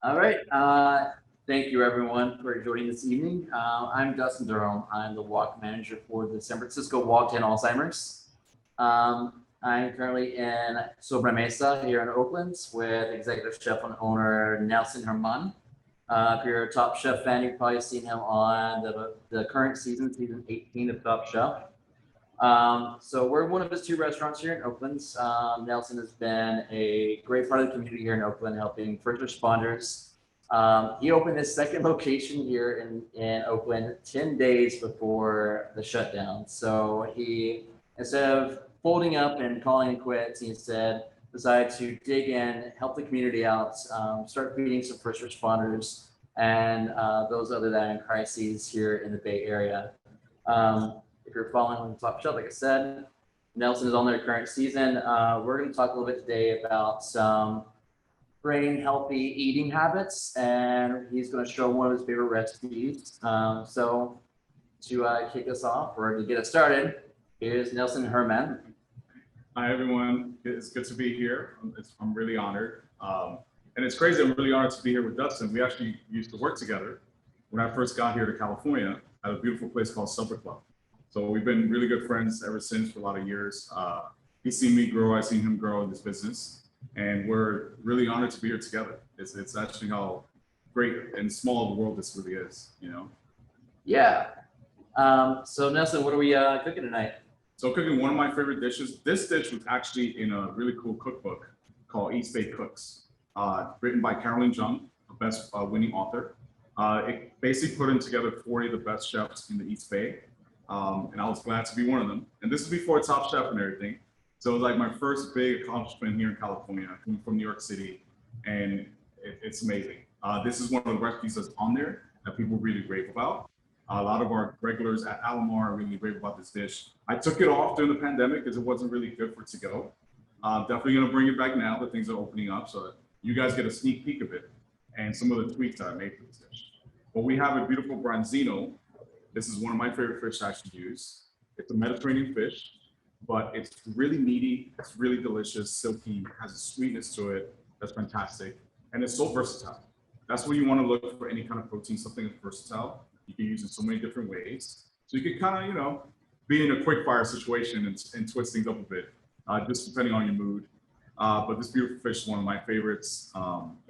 All right. Thank you, everyone, for joining this evening. I'm Dustin Durham. I'm the walk manager for the San Francisco Walk and Alzheimer's. I'm currently in Sobre Mesa here in Oakland with executive chef and owner Nelson German. If you're a Top Chef fan, you've probably seen him on the current season, season 18 of Top Chef. So we're one of his two restaurants here in Oakland. Nelson has been a great part of the community here in Oakland, helping first responders. He opened his second location here in Oakland 10 days before the shutdown. So he, instead of folding up and calling it quits, he instead decided to dig in, help the community out, start feeding some first responders and those other than in crises here in the Bay Area. If you're following on the Top Shelf, like I said, Nelson is on their current season. We're going to talk a little bit today about some brain healthy eating habits, and he's going to show one of his favorite recipes. So to kick us off or to get us started, here's Nelson German. Hi, everyone. It's good to be here. I'm really honored. And it's crazy, I'm really honored to be here with Dustin. We actually used to work together when I first got here to California at a beautiful place called SupperClub. So we've been really good friends ever since for a lot of years. He's seen me grow, I've seen him grow in this business. And we're really honored to be here together. It's actually how great and small the world this really is, you know? Yeah. So Nelson, what are we cooking tonight? So cooking one of my favorite dishes. This dish was actually in a really cool cookbook called East Bay Cooks, written by Carolyn Jung, a best winning author. It basically put in together 40 of the best chefs in the East Bay. And I was glad to be one of them. And this is before Top Chef and everything. So it was like my first big accomplishment here in California, coming from New York City, and it's amazing. This is one of the recipes that's on there that people really rave about. A lot of our regulars at alaMar really rave about this dish. I took it off during the pandemic because it wasn't really good for to go. Definitely gonna bring it back now that things are opening up so that you guys get a sneak peek of it and some of the tweaks that I made for this dish. But we have a beautiful Branzino. This is one of my favorite fish to actually use. It's a Mediterranean fish, but it's really meaty, it's really delicious, silky, has a sweetness to it that's fantastic, and it's so versatile. That's when you want to look for any kind of protein, something that's versatile. You can use it so many different ways. So you can kind of, be in a quick fire situation and twist things up a bit, just depending on your mood. But this beautiful fish is one of my favorites.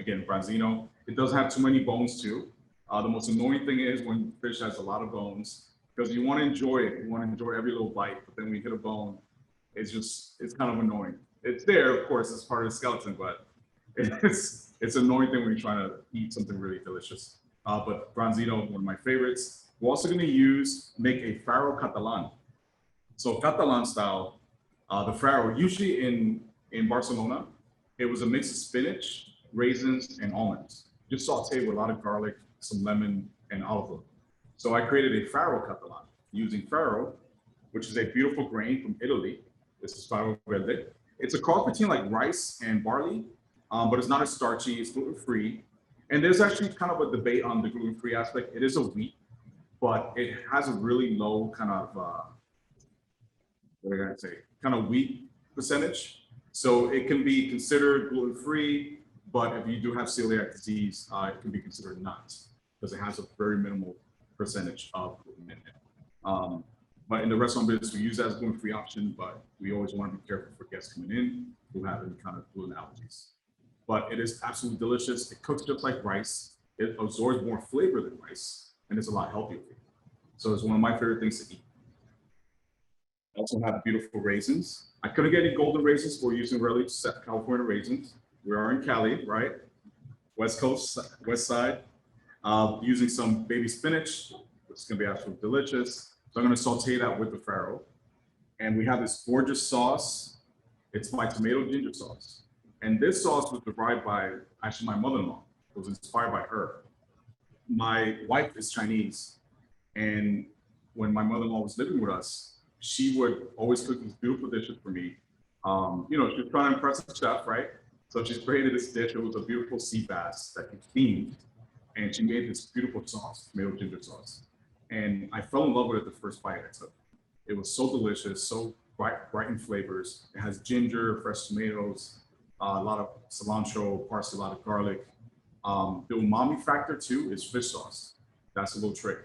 Again, Branzino. It doesn't have too many bones too. The most annoying thing is when fish has a lot of bones, because you want to enjoy it. You want to enjoy every little bite, but then when you hit a bone, it's kind of annoying. It's there, of course, it's part of the skeleton, but it's an annoying thing when you're trying to eat something really delicious. But Branzino, one of my favorites. We're also going to make a Farro Catalan. So Catalan style, the Farro, usually in Barcelona, it was a mix of spinach, raisins, and almonds. Just sauteed with a lot of garlic, some lemon, and olive oil. So I created a Farro Catalan using farro, which is a beautiful grain from Italy. This is Farro Verde. It's a cross between like rice and barley, but it's not as starchy, it's gluten-free. And there's actually kind of a debate on the gluten-free aspect. It is a wheat, but it has a really low kind of, kind of wheat percentage. So it can be considered gluten-free, but if you do have celiac disease, it can be considered not, because it has a very minimal percentage of gluten in it. But in the restaurant business, we use that as a gluten-free option, but we always want to be careful for guests coming in who have any kind of gluten allergies. But it is absolutely delicious. It cooks just like rice. It absorbs more flavor than rice, and it's a lot healthier for you. So it's one of my favorite things to eat. I also have beautiful raisins. I couldn't get any golden raisins, so we're using really California raisins. We are in Cali, right? West Coast, West Side. Using some baby spinach, which is gonna be absolutely delicious. So I'm gonna saute that with the farro. And we have this gorgeous sauce. It's my tomato ginger sauce. And this sauce was derived by actually my mother-in-law. It was inspired by her. My wife is Chinese. And when my mother-in-law was living with us, she would always cook these beautiful dishes for me. She was trying to impress the chef, right? So she created this dish. It was a beautiful sea bass that she steamed. And she made this beautiful sauce, tomato ginger sauce. And I fell in love with it the first bite I took. It was so delicious, so bright in flavors. It has ginger, fresh tomatoes, a lot of cilantro, parsley, a lot of garlic. The umami factor too is fish sauce. That's a little trick.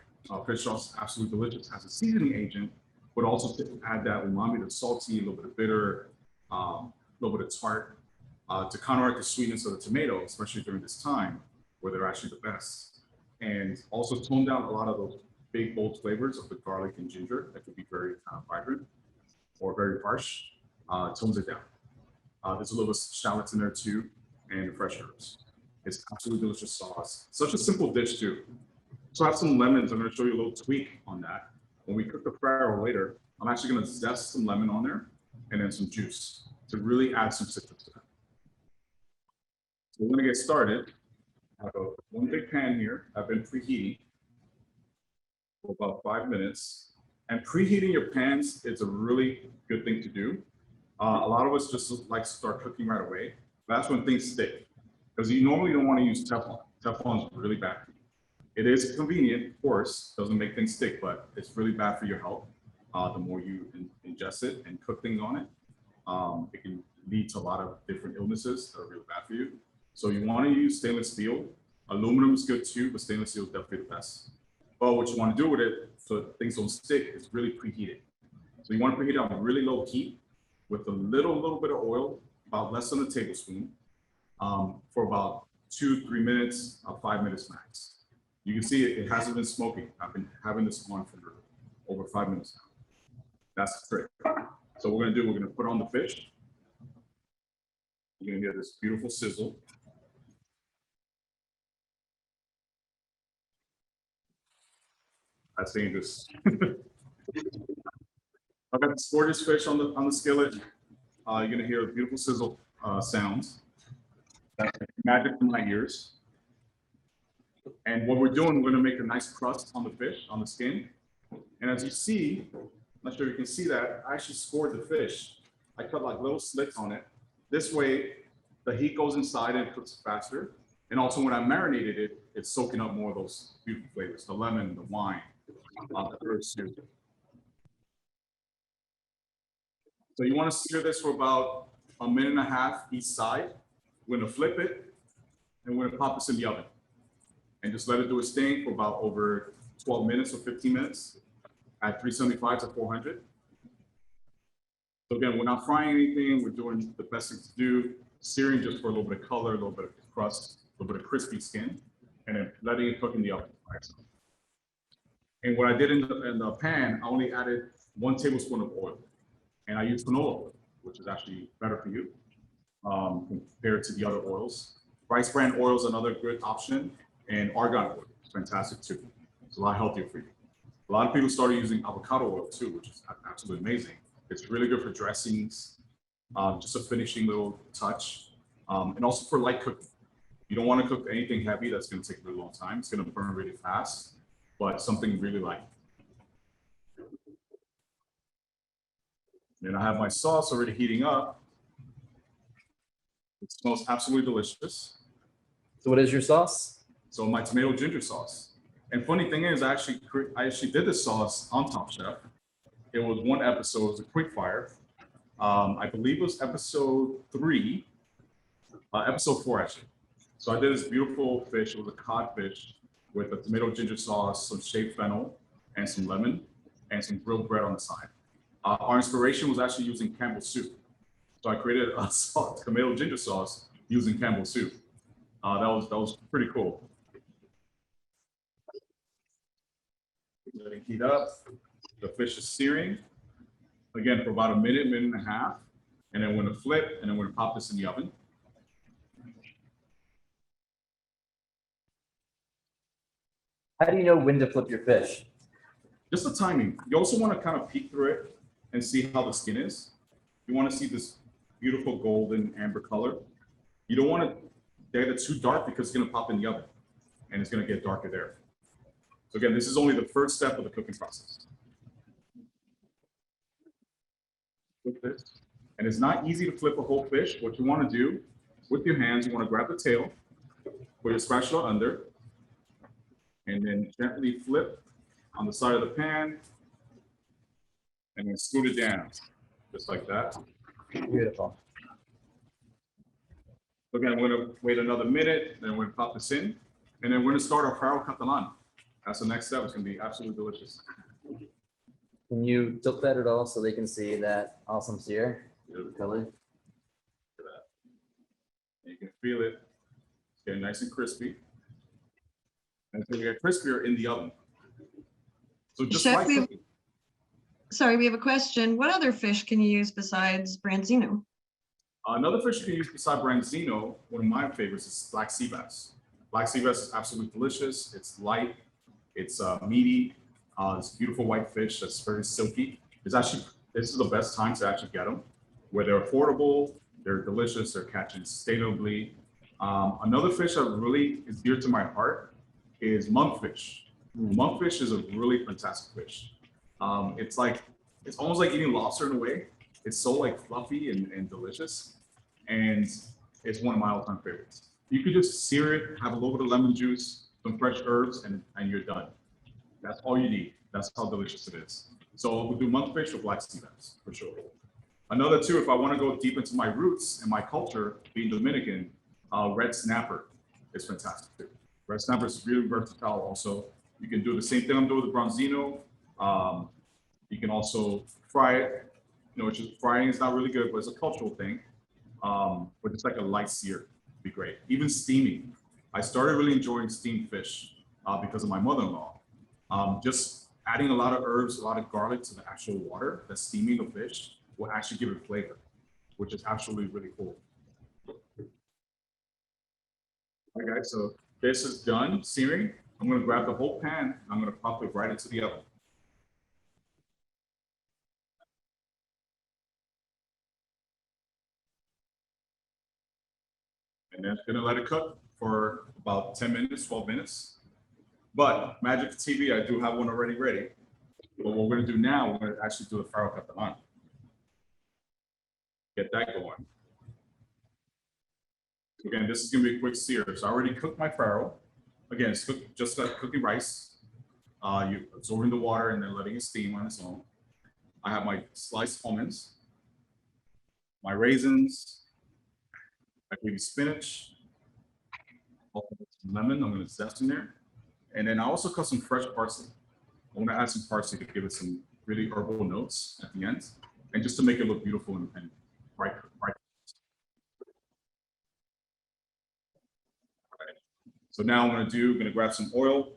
Fish sauce is absolutely delicious. Has a seasoning agent, but also to add that umami, the salty, a little bit of bitter, a little bit of tart, to counteract the sweetness of the tomato, especially during this time where they're actually the best. And also tone down a lot of those big, bold flavors of the garlic and ginger that could be very vibrant or very harsh. Tones it down. There's a little shallots in there too, and fresh herbs. It's absolutely delicious sauce. Such a simple dish too. So I have some lemons. I'm going to show you a little tweak on that. When we cook the farro later, I'm actually going to zest some lemon on there and then some juice to really add some citrus to that. So we're going to get started. I have one big pan here. I've been preheating for about 5 minutes. And preheating your pans is a really good thing to do. A lot of us just like to start cooking right away. That's when things stick. Because you normally don't want to use Teflon. Teflon is really bad for you. It is convenient, of course, doesn't make things stick, but it's really bad for your health. The more you ingest it and cook things on it, it can lead to a lot of different illnesses that are really bad for you. So you want to use stainless steel. Aluminum is good too, but stainless steel is definitely the best. But what you want to do with it so things don't stick is really preheat it. So you want to preheat it on a really low heat with a little bit of oil, about less than a tablespoon, for about 2-3 minutes, 5 minutes max. You can see it hasn't been smoking. I've been having this on for over 5 minutes now. That's the trick. So what we're going to put on the fish. You're going to get this beautiful sizzle. That's dangerous. I've got this gorgeous fish on the skillet. You're going to hear beautiful sizzle sounds. That's magic in my ears. And what we're doing, we're going to make a nice crust on the fish, on the skin. And as you see, I'm not sure if you can see that, I actually scored the fish. I cut like little slits on it. This way, the heat goes inside and cooks faster. And also when I marinated it, it's soaking up more of those beautiful flavors, the lemon, the wine, the herbs too. So you want to sear this for about 1.5 minutes each side. We're going to flip it and we're going to pop this in the oven. And just let it do its thing for about over 12 minutes or 15 minutes at 375 to 400. So again, we're not frying anything. We're doing the best thing to do, searing just for a little bit of color, a little bit of crust, a little bit of crispy skin, and then letting it cook in the oven. And what I did in the pan, I only added 1 tablespoon of oil. And I used canola oil, which is actually better for you compared to the other oils. Rice bran oil is another good option. And argan oil is fantastic too. It's a lot healthier for you. A lot of people started using avocado oil too, which is absolutely amazing. It's really good for dressings, just a finishing little touch, and also for light cooking. You don't want to cook anything heavy that's going to take a really long time. It's going to burn really fast, but something really light. And I have my sauce already heating up. It smells absolutely delicious. So what is your sauce? So my tomato ginger sauce. And funny thing is, I actually did this sauce on Top Chef. It was one episode, it was a quick fire. I believe it was episode 3, episode 4 actually. So I did this beautiful fish, it was a cod fish with a tomato ginger sauce, some shaved fennel, and some lemon, and some grilled bread on the side. Our inspiration was actually using Campbell's soup. So I created a tomato ginger sauce using Campbell's soup. That was pretty cool. Let it heat up. The fish is searing. Again, for about 1 minute, 1.5 minutes. And then we're gonna flip, and then we're gonna pop this in the oven. How do you know when to flip your fish? Just the timing. You also want to kind of peek through it and see how the skin is. You want to see this beautiful golden amber color. You don't want to get it too dark because it's going to pop in the oven and it's going to get darker there. So again, this is only the first step of the cooking process. Flip this. And it's not easy to flip a whole fish. What you want to do with your hands, you want to grab the tail, put your spatula under, and then gently flip on the side of the pan, and then scoot it down, just like that. Beautiful. Again, we're gonna wait another minute, then we're gonna pop this in, and then we're gonna start our Farro Catalan. That's the next step. It's gonna be absolutely delicious. Can you tilt that at all so they can see that awesome sear color? You can feel it. It's getting nice and crispy. And it's gonna get crispier in the oven. So just Chef, like cooking. sorry, we have a question. What other fish can you use besides branzino? Another fish you can use beside branzino, one of my favorites is black sea bass. Black sea bass is absolutely delicious. It's light, it's meaty. It's beautiful white fish that's very silky. It's actually, this is the best time to actually get them, where they're affordable, they're delicious, they're catching sustainably. Another fish that really is dear to my heart is monkfish. Monkfish is a really fantastic fish. It's almost like eating lobster in a way. It's so like fluffy and delicious. And it's one of my all-time favorites. You could just sear it, have a little bit of lemon juice, some fresh herbs, and you're done. That's all you need. That's how delicious it is. So we'll do monkfish or black sea bass for sure. Another two, if I want to go deep into my roots and my culture, being Dominican, red snapper is fantastic too. Red snapper is really versatile also. You can do the same thing I'm doing with the branzino. You can also fry it. You know, which is frying is not really good, but it's a cultural thing. But it's like a light sear would be great. Even steaming. I started really enjoying steamed fish because of my mother-in-law. Just adding a lot of herbs, a lot of garlic to the actual water, the steaming of fish will actually give it flavor, which is actually really cool. All right, guys, so this is done searing. I'm gonna grab the whole pan, and I'm gonna pop it right into the oven. And then gonna let it cook for about 10 minutes, 12 minutes. But Magic TV, I do have one already ready. But what we're gonna do now, we're gonna actually do the Farro Catalan. Get that going. Again, this is gonna be a quick sear. So I already cooked my farro. Again, it's just like cooking rice. You absorbing the water and then letting it steam on its own. I have my sliced almonds, my raisins, I gave you spinach, some lemon, I'm gonna zest in there. And then I also cut some fresh parsley. I'm gonna add some parsley to give it some really herbal notes at the end, and just to make it look beautiful and bright. So now I'm gonna grab some oil.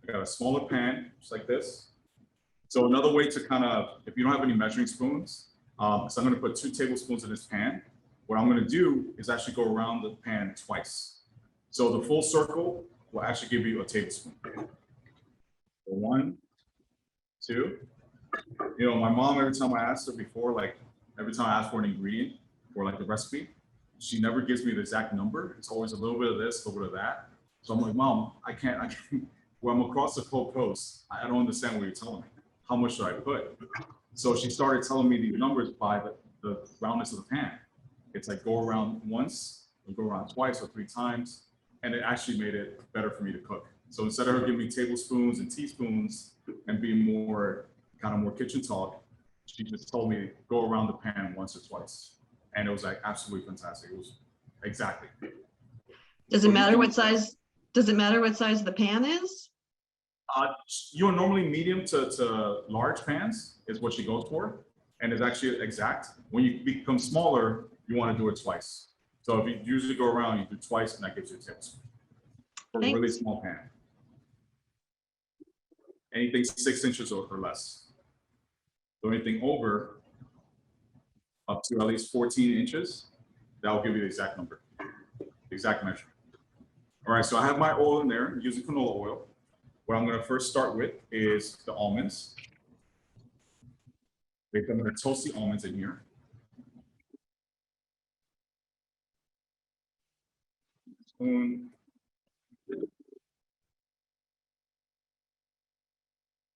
I got a smaller pan, just like this. So another way to kind of, if you don't have any measuring spoons, so I'm gonna put 2 tablespoons in this pan. What I'm gonna do is actually go around the pan twice. So the full circle will actually give you a tablespoon. So 1, 2. You know, my mom, every time I asked her before, like every time I ask for an ingredient or like the recipe, she never gives me the exact number. It's always a little bit of this, a little bit of that. So I'm like, Mom, I can't, well, I'm across the whole coast. I don't understand what you're telling me. How much should I put? So she started telling me these numbers by the roundness of the pan. It's like go around once, or go around twice or 3 times. And it actually made it better for me to cook. So instead of her giving me tablespoons and teaspoons and being more kitchen talk, she just told me go around the pan once or twice. And it was like absolutely fantastic. It was exactly. Does it matter what size? Does it matter what size the pan is? You're normally medium to large pans is what she goes for, and it's actually exact. When you become smaller, you want to do it twice. So if you usually go around, you do twice, and that gives you a tablespoon for a really small pan. Anything 6 inches or less. So anything over up to at least 14 inches, that will give you the exact number, the exact measure. All right, so I have my oil in there, I'm using canola oil. What I'm gonna first start with is the almonds. I'm gonna toast the almonds in here. Spoon.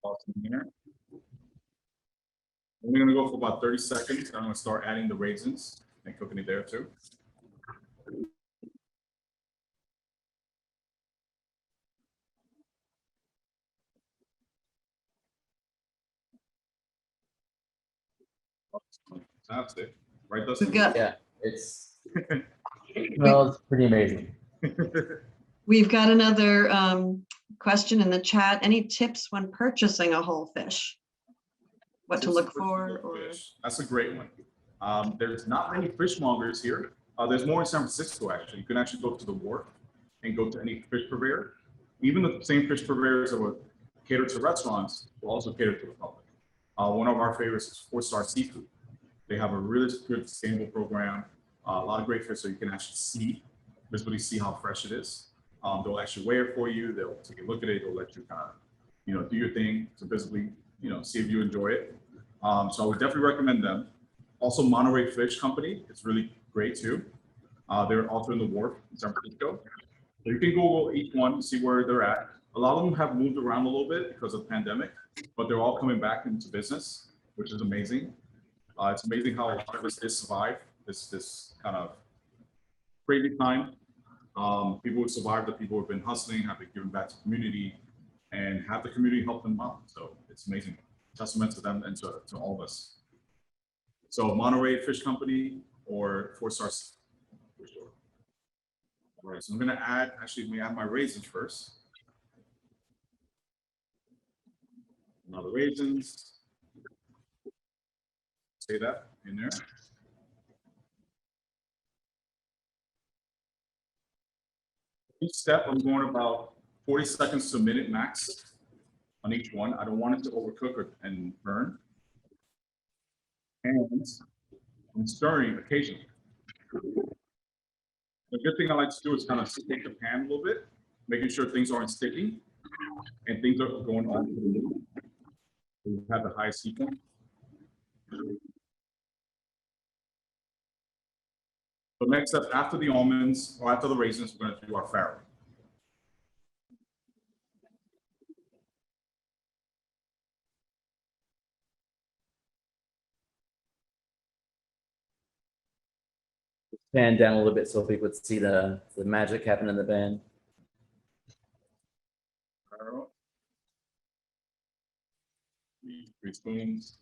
Toss in there. We're gonna go for about 30 seconds. I'm gonna start adding the raisins and cooking it there too. Fantastic, right, Dustin? We've got Yeah, it's Smells pretty amazing. We've got another question in the chat. Any tips when purchasing a whole fish? What to Tips look for for? whole Or fish. That's a great one. There's not many fishmongers here. There's more in San Francisco, actually. You can actually go to the wharf and go to any fish purveyor. Even the same fish purveyors that would cater to restaurants will also cater to the public. One of our favorites is 4-Star Seafood. They have a really good sustainable program, a lot of great fish so you can actually visibly see how fresh it is. They'll actually weigh it for you. They'll take a look at it. They'll let you kind of, do your thing to visibly, see if you enjoy it. So I would definitely recommend them. Also, Monterey Fish Company, it's really great too. They're also in the wharf in San Francisco. So you can Google each one to see where they're at. A lot of them have moved around a little bit because of the pandemic, but they're all coming back into business, which is amazing. It's amazing how a lot of us did survive this kind of crazy time. People who survived, the people who have been hustling, have been giving back to the community, and have the community help them out. So it's amazing. Testament to them and to all of us. So Monterey Fish Company or 4-Star for sure. All right, so I'm gonna add, actually, let me add my raisins first. Now the raisins, say that in there. Each step, I'm going about 40 seconds to a minute max on each one. I don't want it to overcook and burn. And I'm stirring occasionally. The good thing I like to do is kind of shake the pan a little bit, making sure things aren't sticking and things are going on. We have the highest heat point. So next step, after the almonds or after the raisins, we're going to do our farro. Pan down a little bit so people would see the magic happen in the pan. Farro. 3 spoons.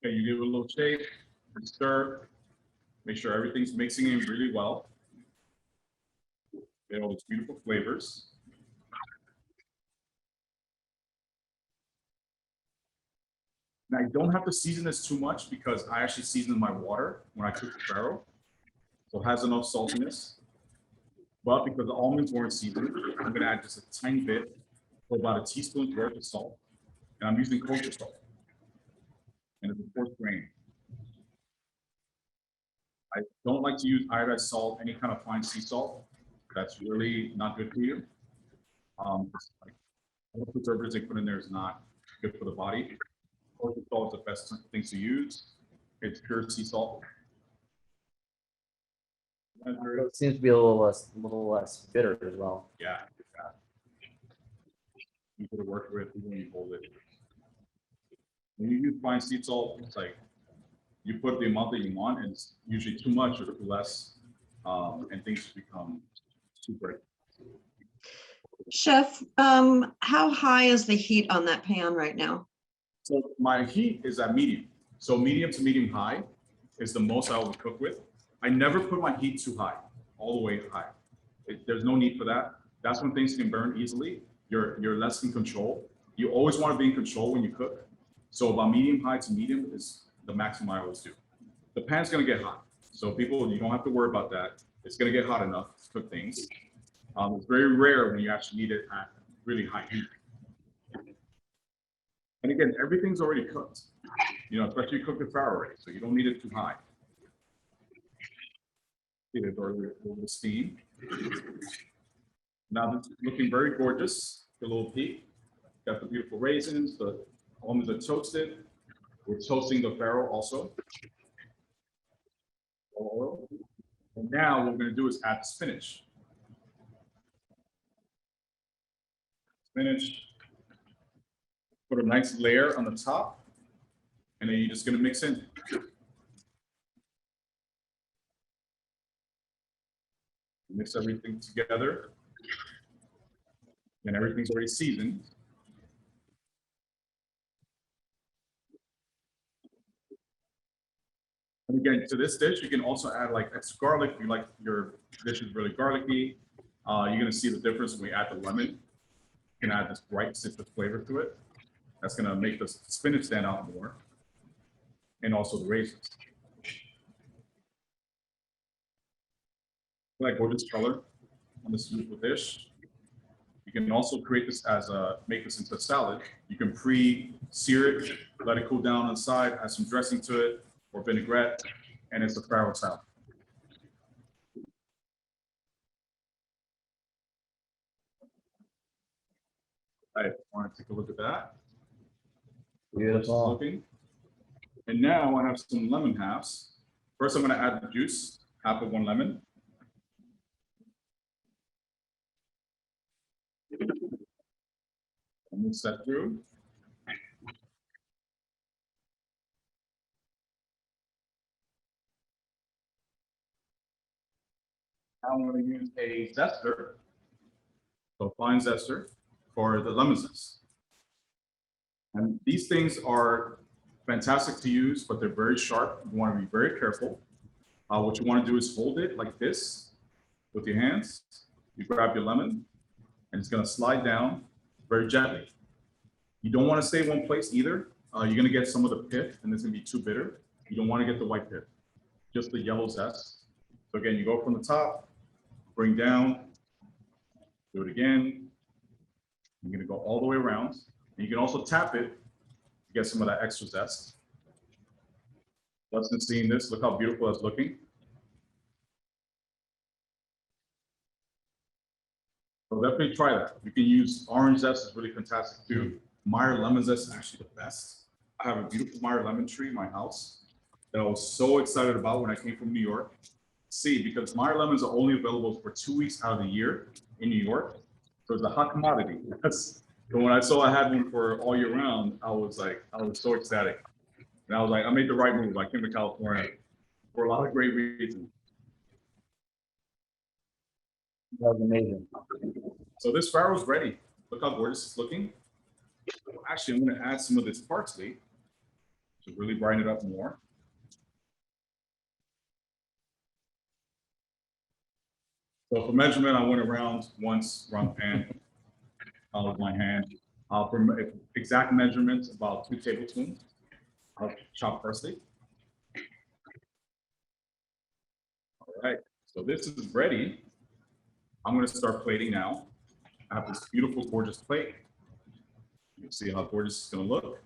Okay, you give it a little shake, stir, make sure everything's mixing in really well. Get all those beautiful flavors. Now, I don't have to season this too much because I actually season my water when I cook the farro, so it has enough saltiness. But because the almonds weren't seasoned, I'm going to add just a tiny bit, or about a teaspoon's worth of salt, and I'm using kosher salt, and it's a 4th grain. I don't like to use iodized salt, any kind of fine sea salt. That's really not good for you. All the preservatives they put in there is not good for the body. Kosher salt is the best things to use. It's pure sea salt. It seems to be a little less bitter as well. Yeah. You could work with when you hold it. When you use fine sea salt, it's like you put the amount that you want, and it's usually too much or less, and things become too bright. Chef, how high is the heat on that pan right now? So my heat is at medium. So medium to medium high is the most I will cook with. I never put my heat too high, all the way high. There's no need for that. That's when things can burn easily. You're less in control. You always want to be in control when you cook. So about medium high to medium is the maximum I always do. The pan's gonna get hot. So people, you don't have to worry about that. It's gonna get hot enough to cook things. It's very rare when you actually need it at really high heat. And again, everything's already cooked. Especially cooked the farro already, so you don't need it too high. It's already over the steam. Now it's looking very gorgeous. A little peek. Got the beautiful raisins. The almonds are toasted. We're toasting the farro also. And now what we're going to do is add the spinach. Spinach. Put a nice layer on the top, and then you're just going to mix in. Mix everything together, and everything's already seasoned. And again, to this dish, you can also add like extra garlic. If you like your dish is really garlicky, you're gonna see the difference when we add the lemon. You can add this bright citrus flavor to it. That's gonna make the spinach stand out more. And also the raisins. Like gorgeous color on this beautiful dish. You can also create this as make this into a salad. You can pre-sear it, let it cool down on the side, add some dressing to it or vinaigrette, and it's a Farro salad. I want to take a look at that. Beautiful. Looking. And now I have some lemon halves. First, I'm going to add the juice, half of one lemon. And mix that through. Now I'm going to use a zester, so fine zester, for the lemon zest. And these things are fantastic to use, but they're very sharp. You want to be very careful. What you want to do is hold it like this with your hands. You grab your lemon, and it's going to slide down very gently. You don't want to stay in one place either. You're going to get some of the pith, and it's going to be too bitter. You don't want to get the white pith, just the yellow zest. So again, you go from the top, bring down, do it again. You're going to go all the way around. And you can also tap it to get some of that extra zest. Let's seeing this. Look how beautiful that's looking. So definitely try that. You can use orange zest, is really fantastic too. Meyer lemon zest is actually the best. I have a beautiful Meyer lemon tree in my house that I was so excited about when I came from New York. See, because Meyer lemons are only available for 2 weeks out of the year in New York. So it's a hot commodity. But when I saw I had one for all year round, I was so ecstatic. And I was like, I made the right move. I came to California for a lot of great reasons. That was amazing. So this farro's ready. Look how gorgeous it's looking. Actually, I'm going to add some of this parsley to really brighten it up more. So for measurement, I went around once, around the pan, with my hand. For exact measurements, about 2 tablespoons of chopped parsley. All right, so this is ready. I'm going to start plating now. I have this beautiful, gorgeous plate. You can see how gorgeous it's going to look.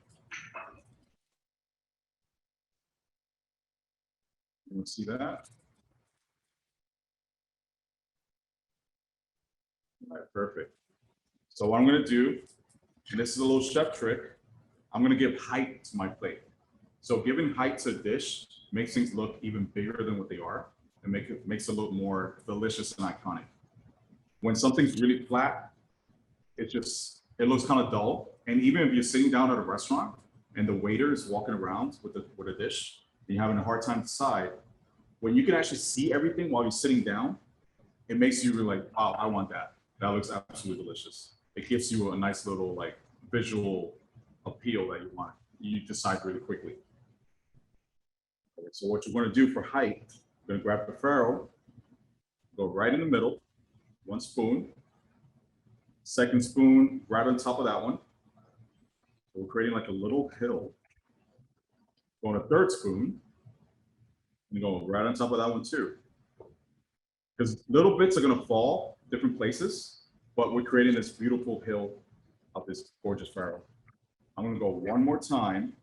You can see that. All right, perfect. So what I'm going to do, and this is a little chef trick, I'm going to give height to my plate. So giving height to a dish makes things look even bigger than what they are, and makes it look more delicious and iconic. When something's really flat, it looks kind of dull. And even if you're sitting down at a restaurant and the waiter is walking around with a dish, and you're having a hard time to decide, when you can actually see everything while you're sitting down, it makes you really like, wow, I want that. That looks absolutely delicious. It gives you a nice little like visual appeal that you want. You decide really quickly. Okay, so what you're going to do for height, you're going to grab the farro, go right in the middle, 1 spoon. Second spoon right on top of that one. So we're creating like a little hill. Go on a 3rd spoon and go right on top of that one too. Because little bits are going to fall different places, but we're creating this beautiful hill of this gorgeous farro. I'm going to go one more time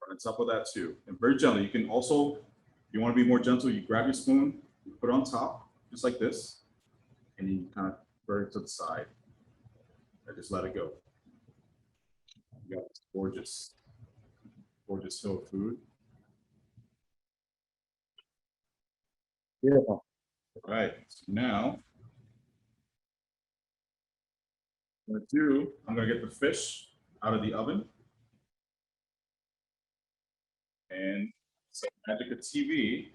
right on top of that too, and very gently. You can also, if you want to be more gentle, you grab your spoon, you put it on top, just like this, and you kind of burn it to the side. And just let it go. You got this gorgeous, gorgeous hill of food. Beautiful. All right, so now I'm gonna get the fish out of the oven. And so magic of TV,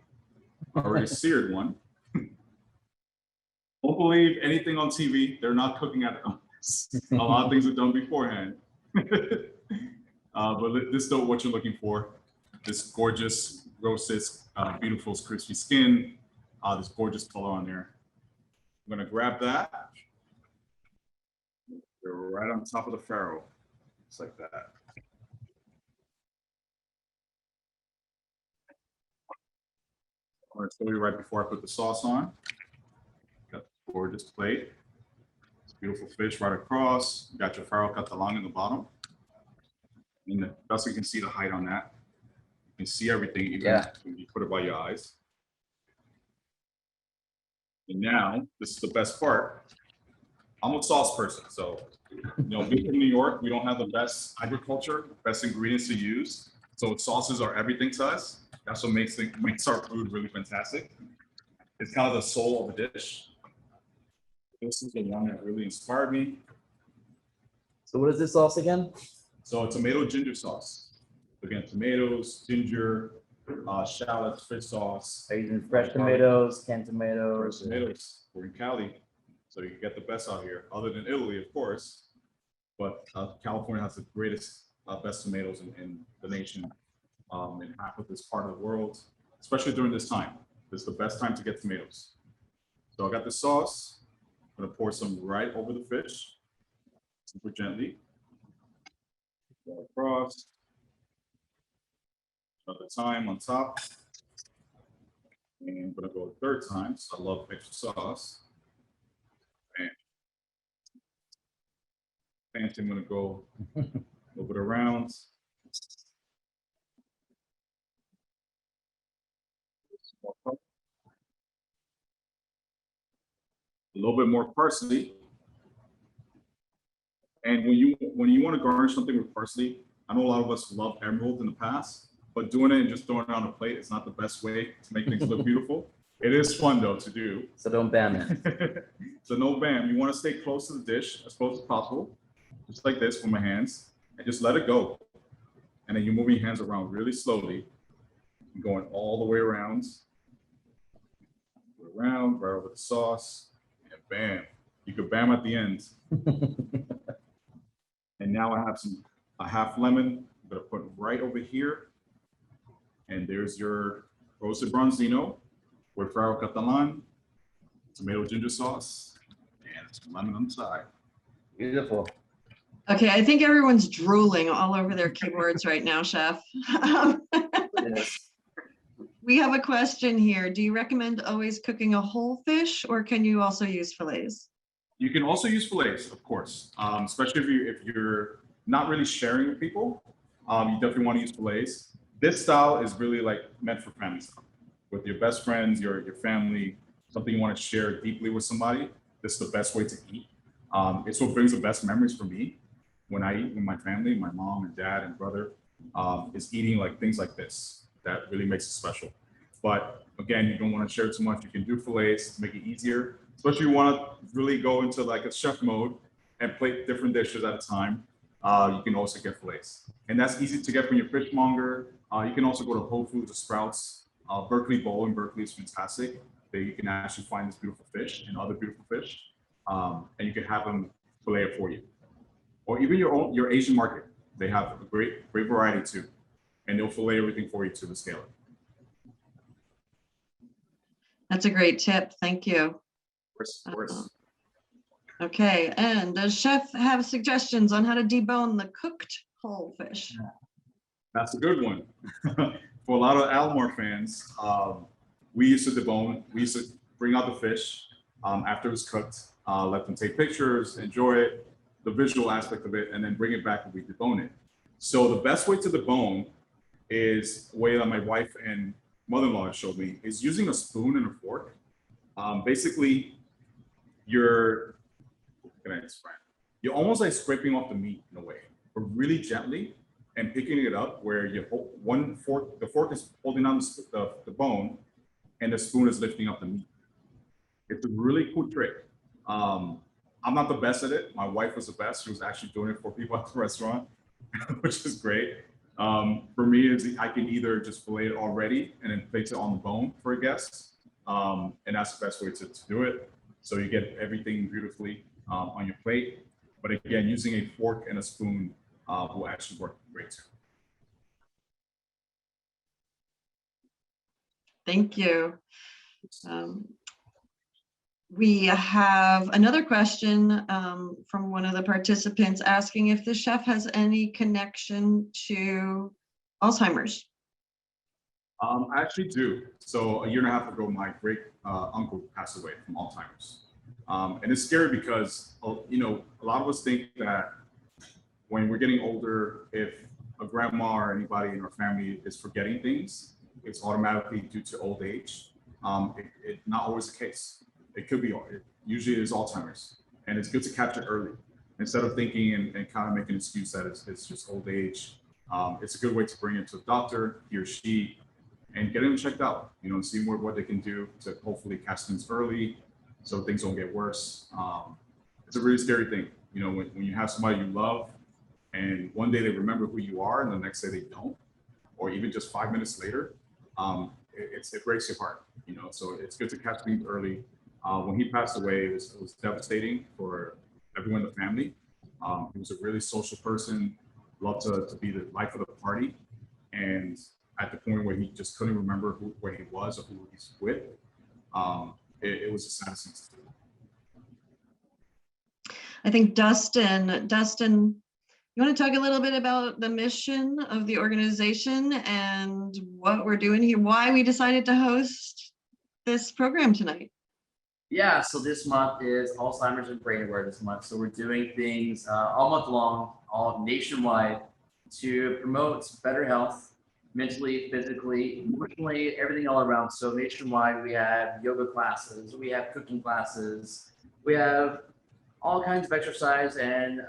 already seared one. Don't believe anything on TV. They're not cooking at home. A lot of things are done beforehand. But this is what you're looking for. this gorgeous roasted, beautiful crispy skin, this gorgeous color on there. I'm gonna grab that. They're right on top of the farro, just like that. I'm gonna show you right before I put the sauce on. Got the gorgeous plate. It's beautiful fish right across. You got your farro catalan in the bottom. And the best you can see the height on that. You can see everything, even when you put it by your eyes. And now, this is the best part. I'm a sauce person, so being from New York, we don't have the best agriculture, best ingredients to use. So sauces are everything to us. That's what makes our food really fantastic. It's kind of the soul of the dish. This is the one that really inspired me. So what is this sauce again? So tomato ginger sauce. Again, tomatoes, ginger, shallots, fish sauce. Are you using fresh tomatoes, canned tomatoes? Fresh tomatoes. We're in Cali, so you can get the best out here, other than Italy, of course. But California has the greatest, best tomatoes in the nation, in half of this part of the world, especially during this time. This is the best time to get tomatoes. So I got the sauce. I'm gonna pour some right over the fish, super gently. Go across. Another time on top. And I'm gonna go a third time, so I love extra sauce. And I'm gonna go a little bit around. A little bit more parsley. And when you want to garnish something with parsley, I know a lot of us love emerald in the past, but doing it and just throwing it on a plate is not the best way to make things look beautiful. It is fun though to do. So don't bam it. So no bam. You want to stay close to the dish as close as possible, just like this with my hands, and just let it go. And then you move your hands around really slowly, going all the way around, right over the sauce, and bam. You could bam at the end. And now I have a half lemon. I'm gonna put right over here. And there's your roasted branzino with farro catalan, tomato ginger sauce, and some lemon on the side. Beautiful. Okay, I think everyone's drooling all over their keyboards right now, Chef. Yes. We have a question here. Do you recommend always cooking a whole fish, or can you also use fillets? You can also use fillets, of course, especially if you're not really sharing with people. You definitely want to use fillets. This style is really like meant for family style, with your best friends, your family, something you want to share deeply with somebody. This is the best way to eat. It's what brings the best memories for me when I eat with my family, my mom and dad and brother, is eating like things like this. That really makes it special. But again, you don't want to share too much. You can do fillets to make it easier, especially if you want to really go into like a chef mode and plate different dishes at a time. You can also get fillets. And that's easy to get from your fishmonger. You can also go to Whole Foods or Sprouts. Berkeley Bowl in Berkeley is fantastic. There you can actually find this beautiful fish and other beautiful fish. And you can have them fillet it for you. Or even your Asian market. They have a great variety too. And they'll fillet everything for you to the scale. That's a great tip. Thank you. Of course. Okay, and does Chef have suggestions on how to debone the cooked whole fish? That's a good one. For a lot of alaMar fans, we used to debone. We used to bring out the fish after it was cooked, let them take pictures, enjoy it, the visual aspect of it, and then bring it back and we debone it. So the best way to debone is the way that my wife and mother-in-law showed me, is using a spoon and a fork. Basically, you're almost like scraping off the meat in a way, but really gently and picking it up where you hold the fork is holding on the bone and the spoon is lifting up the meat. It's a really cool trick. I'm not the best at it. My wife was the best. She was actually doing it for people at the restaurant, which is great. For me, I can either just fillet it already and then place it on the bone for a guest. And that's the best way to do it. So you get everything beautifully on your plate. But again, using a fork and a spoon will actually work great too. Thank you. We have another question from one of the participants asking if the chef has any connection to Alzheimer's. I actually do. So a year and a half ago, my great uncle passed away from Alzheimer's. And it's scary because, you know, a lot of us think that when we're getting older, if a grandma or anybody in our family is forgetting things, it's automatically due to old age. It's not always the case. It could be, it usually is Alzheimer's, and it's good to catch it early instead of thinking and kind of making an excuse that it's just old age. It's a good way to bring it to a doctor, he or she, and get them checked out, you know, and see what they can do to hopefully catch things early so things don't get worse. It's a really scary thing, you know, when you have somebody you love and one day they remember who you are and the next day they don't, or even just 5 minutes later, it breaks your heart, you know, so it's good to catch things early. When he passed away, it was devastating for everyone in the family. He was a really social person, loved to be the life of the party. And at the point where he just couldn't remember where he was or who he's with, it was a sad thing to do. I think Dustin, you want to talk a little bit about the mission of the organization and what we're doing here, why we decided to host this program tonight? Yeah, so this month is Alzheimer's and Brain Awareness Month. So we're doing things all month long, all nationwide, to promote better health, mentally, physically, emotionally, everything all around. So nationwide, we have yoga classes, we have cooking classes, we have all kinds of exercise and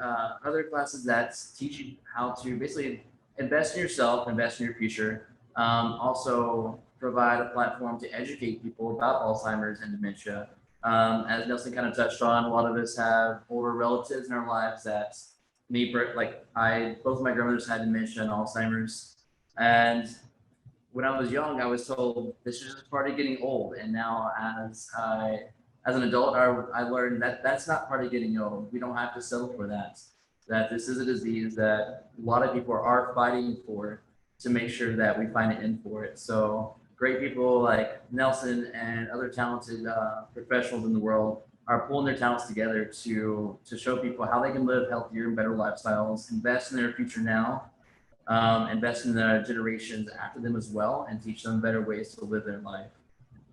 other classes that teach you how to basically invest in yourself, invest in your future. Also provide a platform to educate people about Alzheimer's and dementia. As Nelson kind of touched on, a lot of us have older relatives in our lives that both of my grandmothers had dementia and Alzheimer's. And when I was young, I was told this is just part of getting old. And now as an adult, I learned that that's not part of getting old. We don't have to settle for that. That this is a disease that a lot of people are fighting for to make sure that we find an end for it. So great people like Nelson and other talented professionals in the world are pulling their talents together to show people how they can live healthier and better lifestyles, invest in their future now, invest in the generations after them as well, and teach them better ways to live their life.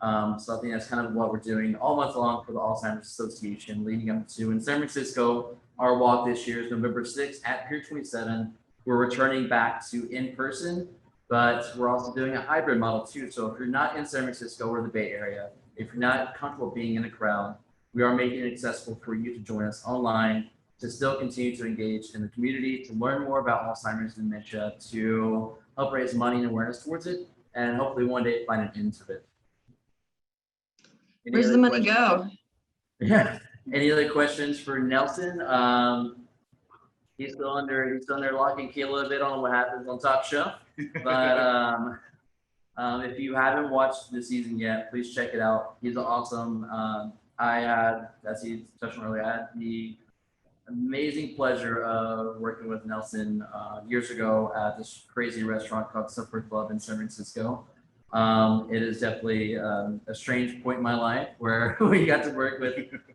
So I think that's kind of what we're doing all month long for the Alzheimer's Association, leading up to in San Francisco. Our walk this year is November 6th at Pier 27. We're returning back to in-person, but we're also doing a hybrid model too. So if you're not in San Francisco or the Bay Area, if you're not comfortable being in a crowd, we are making it accessible for you to join us online, to still continue to engage in the community, to learn more about Alzheimer's and dementia, to help raise money and awareness towards it, and hopefully one day find an end to it. Where's the money go? Yeah. Any other questions for Nelson? He's still under lock and key a little bit on what happens on Top Shelf. But if you haven't watched the season yet, please check it out. He's awesome. As he touched on earlier, I had the amazing pleasure of working with Nelson years ago at this crazy restaurant called SupperClub in San Francisco. It is definitely a strange point in my life where we got to work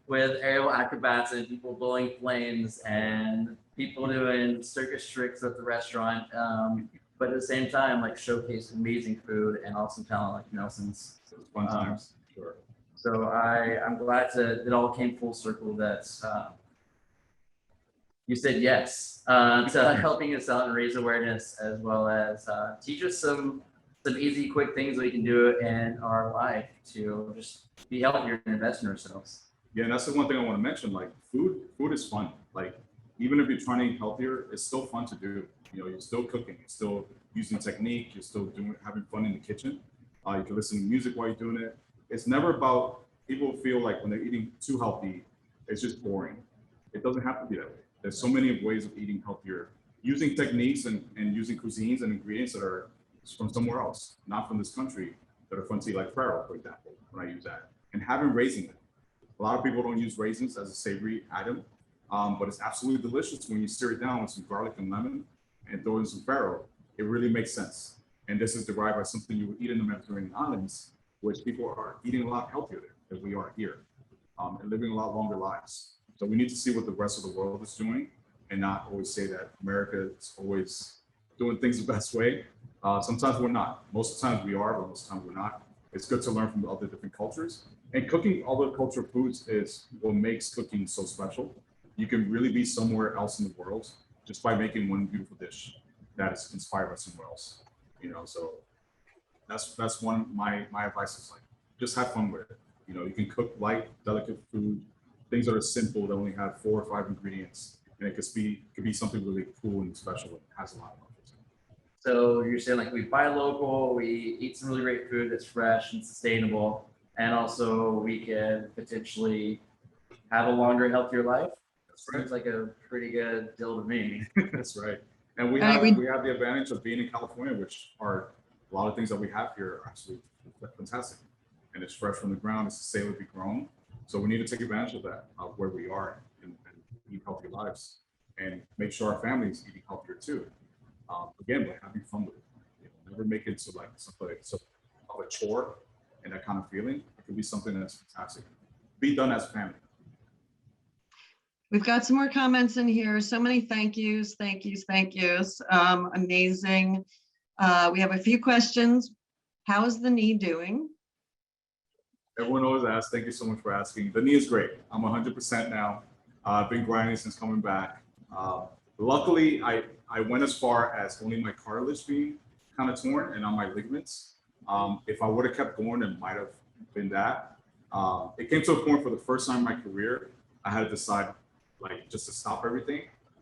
with aerial acrobats and people blowing flames and people doing circus tricks at the restaurant. But at the same time, like showcase amazing food and awesome talent like Nelson's. Fun times, sure. So I'm glad it all came full circle that you said yes to helping us out and raise awareness, as well as teach us some easy, quick things we can do in our life to just be healthier and invest in ourselves. Yeah, and that's the one thing I want to mention. Like food is fun. Like even if you're trying to eat healthier, it's still fun to do. You know, you're still cooking, you're still using technique, you're still having fun in the kitchen. You can listen to music while you're doing it. It's never about, people feel like when they're eating too healthy, it's just boring. It doesn't have to be that way. There's so many ways of eating healthier, using techniques and using cuisines and ingredients that are from somewhere else, not from this country, that are fun to eat, like Farro, for example, when I use that. And having raisins in it. A lot of people don't use raisins as a savory item, but it's absolutely delicious when you stir it down with some garlic and lemon and throw in some Farro. It really makes sense. And this is derived by something you would eat in the Mediterranean islands, which people are eating a lot healthier than we are here, and living a lot longer lives. So we need to see what the rest of the world is doing and not always say that America is always doing things the best way. Sometimes we're not. Most of the times we are, but most of the time we're not. It's good to learn from other different cultures. And cooking other cultural foods is what makes cooking so special. You can really be somewhere else in the world just by making one beautiful dish that is inspired by somewhere else. So that's one of my advice is like, just have fun with it. You can cook light, delicate food, things that are simple that only have 4 or 5 ingredients, and it could be something really cool and special and has a lot of love. So you're saying like we buy local, we eat some really great food that's fresh and sustainable, and also we can potentially have a longer, healthier life. That's right. Seems like a pretty good deal to me. That's right. And we All have right, we have the advantage of being in California, which are a lot of things that we have here are absolutely fantastic. And it's fresh from the ground, it's sustainably grown. So we need to take advantage of that, of where we are and eat healthy lives and make sure our families eating healthier too. Again, by having fun with it. Never make it to like something of a chore and that kind of feeling. It could be something that's fantastic. Be done as a family. We've got some more comments in here. So many thank yous. Amazing. We have a few questions. How is the knee doing? Everyone always asks, thank you so much for asking. The knee is great. I'm 100% now. I've been grinding since coming back. Luckily, I went as far as only my cartilage being kind of torn and on my ligaments. If I would have kept going, it might have been that. It came to a point for the first time in my career, I had to decide like just to stop everything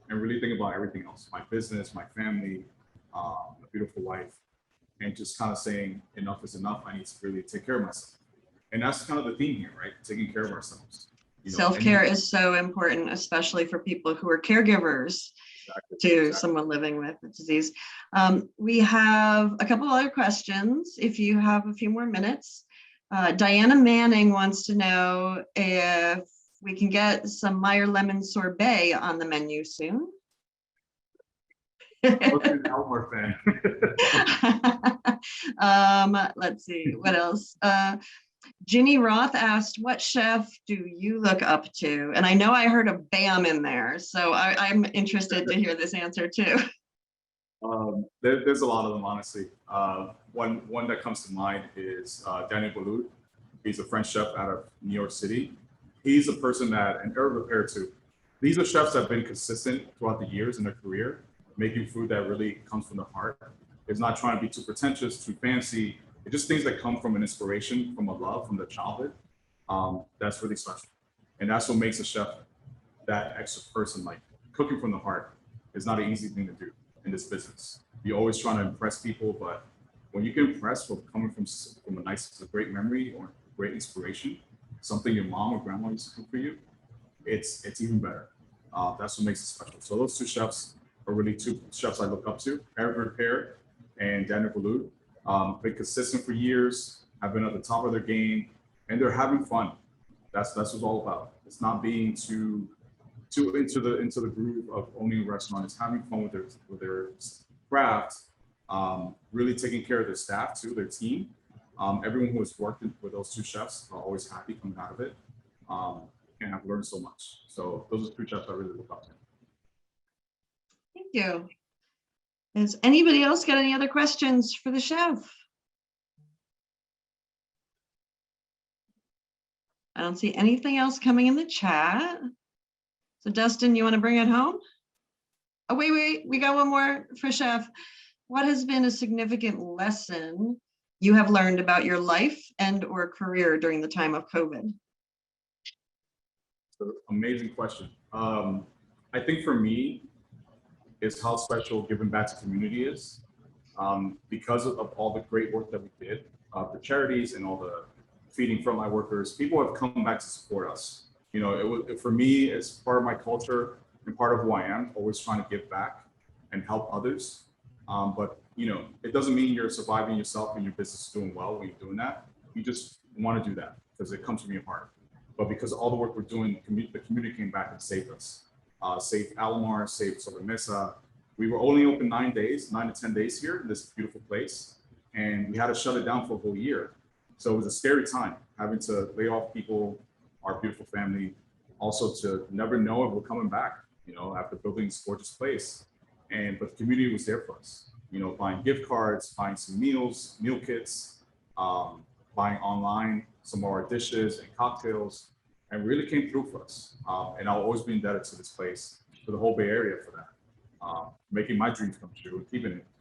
and really think about everything else, my business, my family, a beautiful wife, and just kind of saying enough is enough. I need to really take care of myself. And that's kind of the theme here, right? Taking care of ourselves. Self-care is so important, especially for people who are caregivers to someone living with the disease. We have a couple other questions, if you have a few more minutes. Diana Manning wants to know if we can get some Meyer lemon sorbet on the menu soon. I'm an alaMar fan. Let's see, what else? Ginny Roth asked, what chef do you look up to? And I know I heard a BAM in there, so I'm interested to hear this answer too. There's a lot of them, honestly. One that comes to mind is Daniel Boulud. He's a French chef out of New York City. He's a person that, and Herb Repair too, these are chefs that have been consistent throughout the years in their career, making food that really comes from the heart. It's not trying to be too pretentious, too fancy. It's just things that come from an inspiration, from a love, from the childhood. That's really special. And that's what makes a chef that extra person. Like cooking from the heart is not an easy thing to do in this business. You're always trying to impress people, but when you can impress with coming from a great memory or great inspiration, something your mom or grandma used to cook for you, it's even better. That's what makes it special. So those two chefs are really two chefs I look up to, Herb Repair and Daniel Boulud. Been consistent for years, have been at the top of their game, and they're having fun. That's what it's all about. It's not being too into the groove of owning a restaurant. It's having fun with their craft, really taking care of their staff too, their team. Everyone who has worked with those two chefs are always happy coming out of it, and I've learned so much. So those are two chefs I really look up to. Thank you. Has anybody else got any other questions for the chef? I don't see anything else coming in the chat. So Dustin, you want to bring it home? Oh, wait, we got one more for chef. What has been a significant lesson you have learned about your life and or career during the time of COVID? So, amazing question. I think for me, is how special giving back to community is. Because of all the great work that we did, the charities and all the feeding frontline workers, people have come back to support us. For me, it's part of my culture and part of who I am, always trying to give back and help others. But it doesn't mean you're surviving yourself and your business is doing well when you're doing that. You just want to do that because it comes from your heart. But because of all the work we're doing, the community came back and saved us. Saved alaMar, saved Sobre Mesa. We were only open 9 to 10 days here in this beautiful place. And we had to shut it down for a whole year. So it was a scary time having to lay off people, our beautiful family, also to never know if we're coming back, you know, after building this gorgeous place. But the community was there for us, you know, buying gift cards, buying some meals, meal kits, buying online some of our dishes and cocktails, and really came through for us. And I'll always be indebted to this place, to the whole Bay Area for that, making my dreams come true, and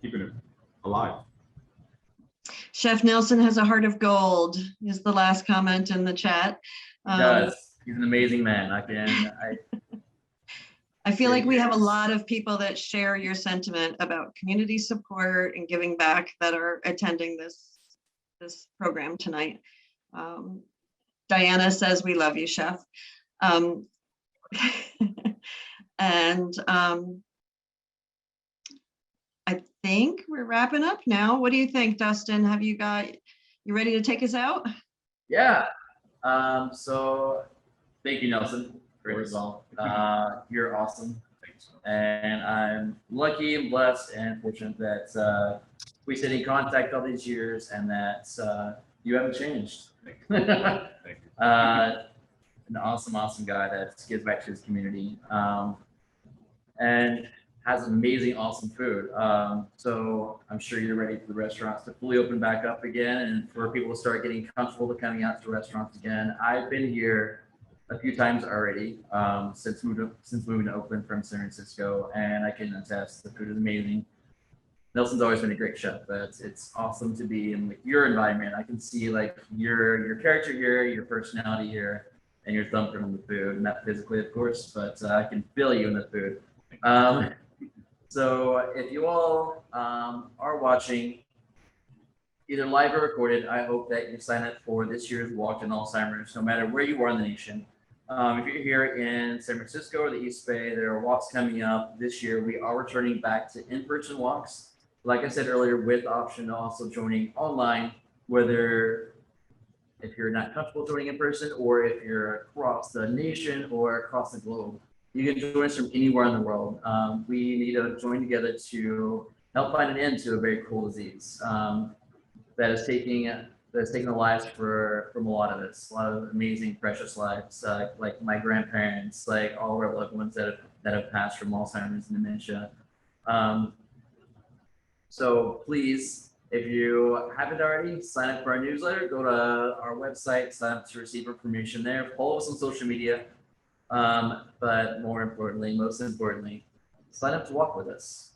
keeping it alive. Chef Nelson has a heart of gold is the last comment in the chat. He does. He's an amazing man. I feel like we have a lot of people that share your sentiment about community support and giving back that are attending this program tonight. Diana says, we love you, Chef. And I think we're wrapping up now. What do you think, Dustin? You ready to take us out? Yeah. So thank you, Nelson. First of all, you're awesome. And I'm lucky and blessed and fortunate that we stayed in contact all these years and that you haven't changed. Thank you. An awesome guy that gives back to his community and has amazing, awesome food. So I'm sure you're ready for the restaurants to fully open back up again and for people to start getting comfortable to coming out to restaurants again. I've been here a few times already since moving to Oakland from San Francisco, and I can attest the food is amazing. Nelson's always been a great chef, but it's awesome to be in like your environment. I can see like your character here, your personality here, and your thumbprint on the food, not physically, of course, but I can feel you in the food. So if you all are watching, either live or recorded, I hope that you sign up for this year's Walk in Alzheimer's, no matter where you are in the nation. If you're here in San Francisco or the East Bay, there are walks coming up this year. We are returning back to in-person walks. Like I said earlier, with the option of also joining online, whether if you're not comfortable joining in person or if you're across the nation or across the globe. You can join us from anywhere in the world. We need to join together to help find an end to a very cruel disease that is taking the lives from a lot of us, a lot of amazing, precious lives, like my grandparents, like all of our loved ones that have passed from Alzheimer's and dementia. So please, if you haven't already, sign up for our newsletter. Go to our website, sign up to receive information there. Follow us on social media. But most importantly, sign up to walk with us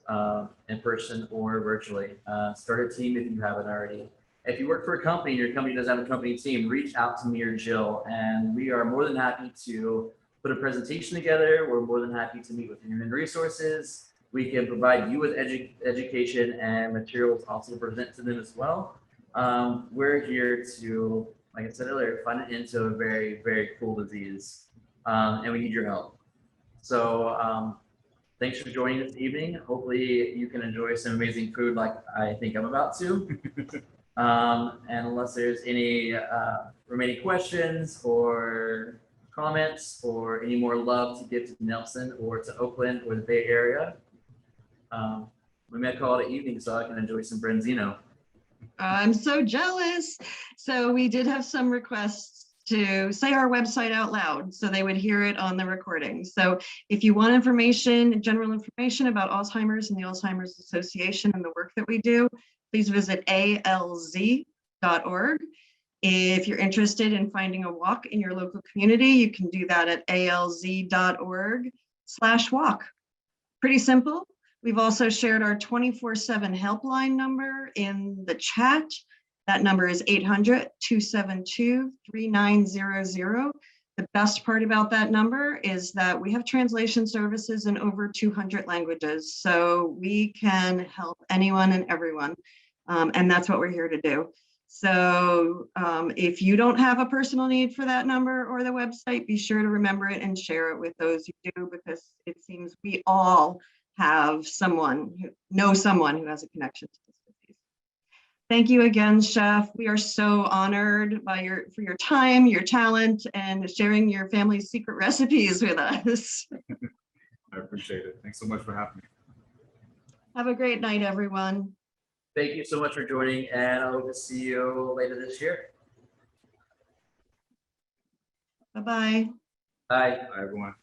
in person or virtually. Start a team if you haven't already. If you work for a company and your company doesn't have a company team, reach out to me or Jill, and we are more than happy to put a presentation together. We're more than happy to meet with human resources. We can provide you with education and materials also to present to them as well. We're here to, like I said earlier, find an end to a very, very cool disease. And we need your help. So thanks for joining this evening. Hopefully you can enjoy some amazing food like I think I'm about to. And unless there's any remaining questions or comments or any more love to give to Nelson or to Oakland or the Bay Area, we may call it an evening so I can enjoy some Branzino. I'm so jealous. So we did have some requests to say our website out loud so they would hear it on the recording. So if you want general information about Alzheimer's and the Alzheimer's Association and the work that we do, please visit alz.org. If you're interested in finding a walk in your local community, you can do that at alz.org/walk. Pretty simple. We've also shared our 24/7 helpline number in the chat. That number is 800-272-3900. The best part about that number is that we have translation services in over 200 languages. So we can help anyone and everyone. And that's what we're here to do. So if you don't have a personal need for that number or the website, be sure to remember it and share it with those who do, because it seems we all have someone who has a connection to this disease. Thank you again, Chef. We are so honored for your time, your talent, and sharing your family's secret recipes with us. I appreciate it. Thanks so much for having me. Have a great night, everyone. Thank you so much for joining, and I hope to see you later this year. Bye-bye. Bye. Bye, everyone.